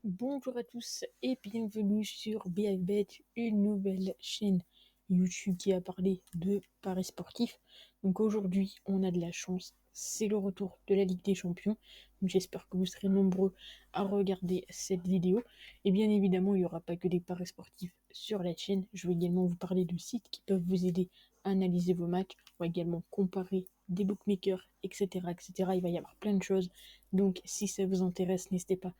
Bonjour à tous et bienvenue sur BFBet, une nouvelle chaîne YouTube qui a parlé de paris sportifs. Donc aujourd'hui, on a de la chance, c'est le retour de la Ligue des Champions. Donc j'espère que vous serez nombreux à regarder cette vidéo. Et bien évidemment, il n'y aura pas que des paris sportifs sur la chaîne. Je vais également vous parler de sites qui peuvent vous aider à analyser vos matchs. On va également comparer des bookmakers, etc., etc. Il va y avoir plein de choses. Donc si ça vous intéresse, n'hésitez pas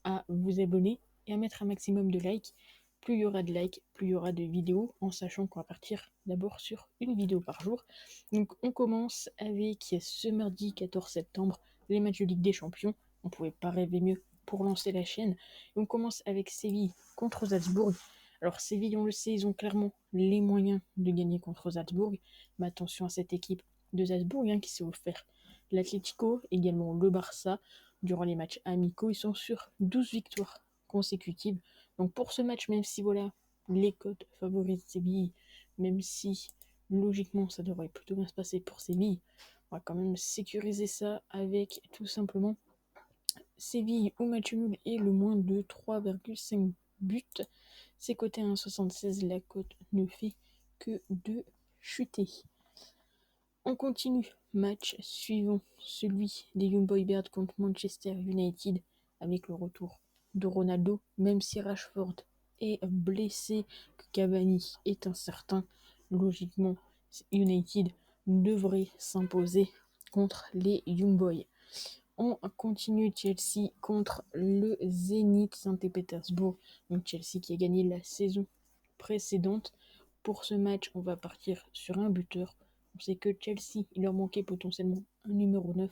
à vous abonner et à mettre un maximum de likes. Plus il y aura de likes, plus il y aura de vidéos, en sachant qu'on va partir d'abord sur une vidéo par jour. Donc on commence avec ce mardi 14 septembre, les matchs de Ligue des Champions. On ne pouvait pas rêver mieux pour lancer la chaîne. Et on commence avec Séville contre Salzbourg. Alors Séville, on le sait, ils ont clairement les moyens de gagner contre Salzbourg. Mais attention à cette équipe de Salzbourg qui s'est offert l'Atlético, également le Barça. Durant les matchs amicaux, ils sont sur 12 victoires consécutives. Donc pour ce match, même si voilà, les cotes favorisent Séville, même si logiquement ça devrait plutôt bien se passer pour Séville, on va quand même sécuriser ça avec tout simplement Séville ou match nul et le moins de 3,5 buts. C'est coté à 1,76, la cote ne fait que de chuter. On continue. Match suivant, celui des Young Boys Bern contre Manchester United, avec le retour de Ronaldo, même si Rashford est blessé, que Cavani est incertain. Logiquement, United devrait s'imposer contre les Young Boys. On continue Chelsea contre le Zénith Saint-Pétersbourg. Donc Chelsea qui a gagné la saison précédente. Pour ce match, on va partir sur un buteur. On sait que Chelsea, il leur manquait potentiellement un numéro 9.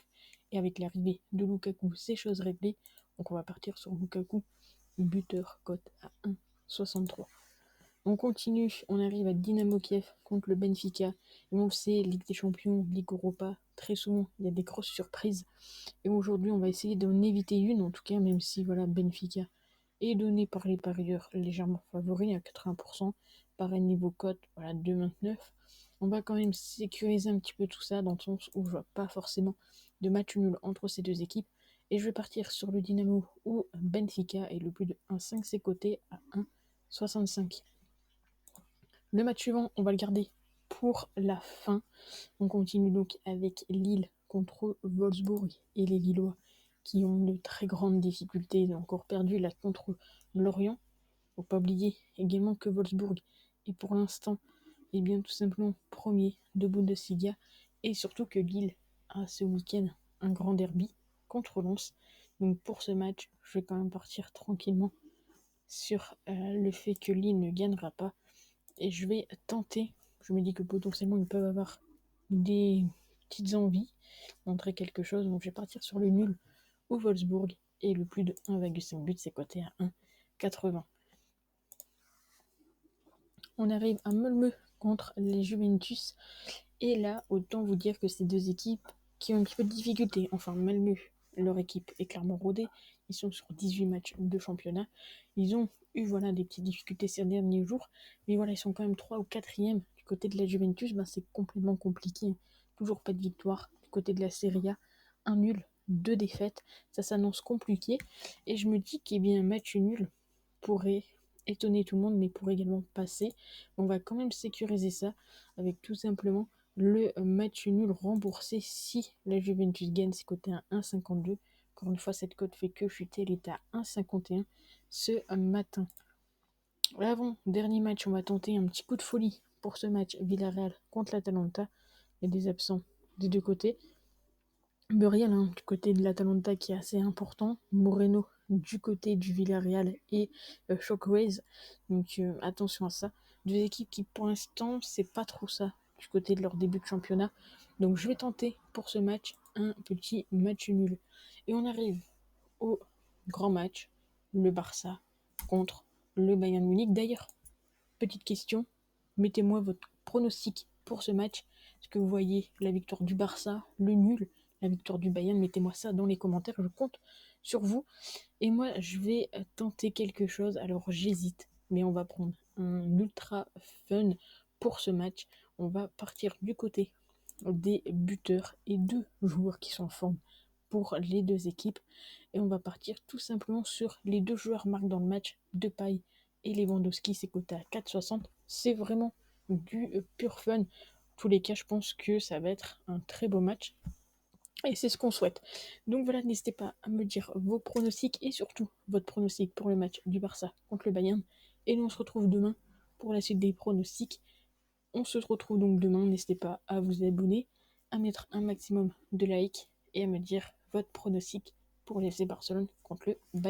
Et avec l'arrivée de Lukaku, c'est chose réglée. Donc on va partir sur Lukaku, buteur, cote à 1,63. On continue, on arrive à Dynamo Kiev contre le Benfica. Et on le sait, Ligue des Champions, Ligue Europa, très souvent, il y a des grosses surprises. Et aujourd'hui, on va essayer d'en éviter une, en tout cas, même si voilà, Benfica est donné par les parieurs légèrement favoris à 80%, pareil niveau cote, voilà, 2,29. On va quand même sécuriser un petit peu tout ça, dans le sens où je vois pas forcément de match nul entre ces deux équipes. Et je vais partir sur le Dynamo ou Benfica, et le plus de 1,5 c'est coté à 1,65. Le match suivant, on va le garder pour la fin. On continue donc avec Lille contre Wolfsburg et les Lillois qui ont de très grandes difficultés. Ils ont encore perdu là contre Lorient. Faut pas oublier également que Wolfsburg est pour l'instant bien tout simplement premier de Bundesliga, et surtout que Lille a ce week-end un grand derby contre Lens. Donc pour ce match, je vais quand même partir tranquillement sur le fait que Lille ne gagnera pas, et je vais tenter. Je me dis que potentiellement ils peuvent avoir des petites envies, montrer quelque chose. Donc je vais partir sur le nul au Wolfsburg, et le plus de 1,5 but c'est coté à 1,80. On arrive à Malmö contre les Juventus, et là autant vous dire que c'est deux équipes qui ont un petit peu de difficulté. Enfin Malmö, leur équipe est clairement rodée, ils sont sur 18 matchs de championnat, ils ont eu voilà des petites difficultés ces derniers jours, mais voilà, ils sont quand même 3 ou 4e. Du côté de la Juventus, c'est complètement compliqué, toujours pas de victoire. Du côté de la Serie A, un nul, 2 défaites, ça s'annonce compliqué, et je me dis qu'il bien un match nul pourrait étonner tout le monde, mais pourrait également passer. On va quand même sécuriser ça avec tout simplement le match nul remboursé si la Juventus gagne, c'est coté à 1,52. Encore une fois, cette cote fait que chuter, elle est à 1,51 ce matin. Avant dernier match, on va tenter un petit coup de folie pour ce match Villarreal contre l'Atalanta. Il y a des absents des deux côtés. Muriel du côté de l'Atalanta qui est assez important, Moreno du côté du Villarreal et Shockways. Donc attention à ça. Deux équipes qui pour l'instant c'est pas trop ça du côté de leur début de championnat. Donc je vais tenter pour ce match un petit match nul. Et on arrive au grand match, le Barça contre le Bayern Munich. D'ailleurs, petite question, mettez-moi votre pronostic pour ce match. Est-ce que vous voyez la victoire du Barça, le nul, la victoire du Bayern? Mettez-moi ça dans les commentaires, je compte sur vous. Et moi, je vais tenter quelque chose. Alors, j'hésite, mais on va prendre un ultra fun pour ce match. On va partir du côté des buteurs et deux joueurs qui sont en forme pour les deux équipes. Et on va partir tout simplement sur les deux joueurs marquent dans le match, Depay et Lewandowski, c'est coté à 4,60. C'est vraiment du pur fun. En tous les cas, je pense que ça va être un très beau match. Et c'est ce qu'on souhaite. Donc voilà, n'hésitez pas à me dire vos pronostics et surtout votre pronostic pour le match du Barça contre le Bayern. Et nous on se retrouve demain pour la suite des pronostics. On se retrouve donc demain. N'hésitez pas à vous abonner, à mettre un maximum de likes et à me dire votre pronostic pour l'FC Barcelone contre le Bayern.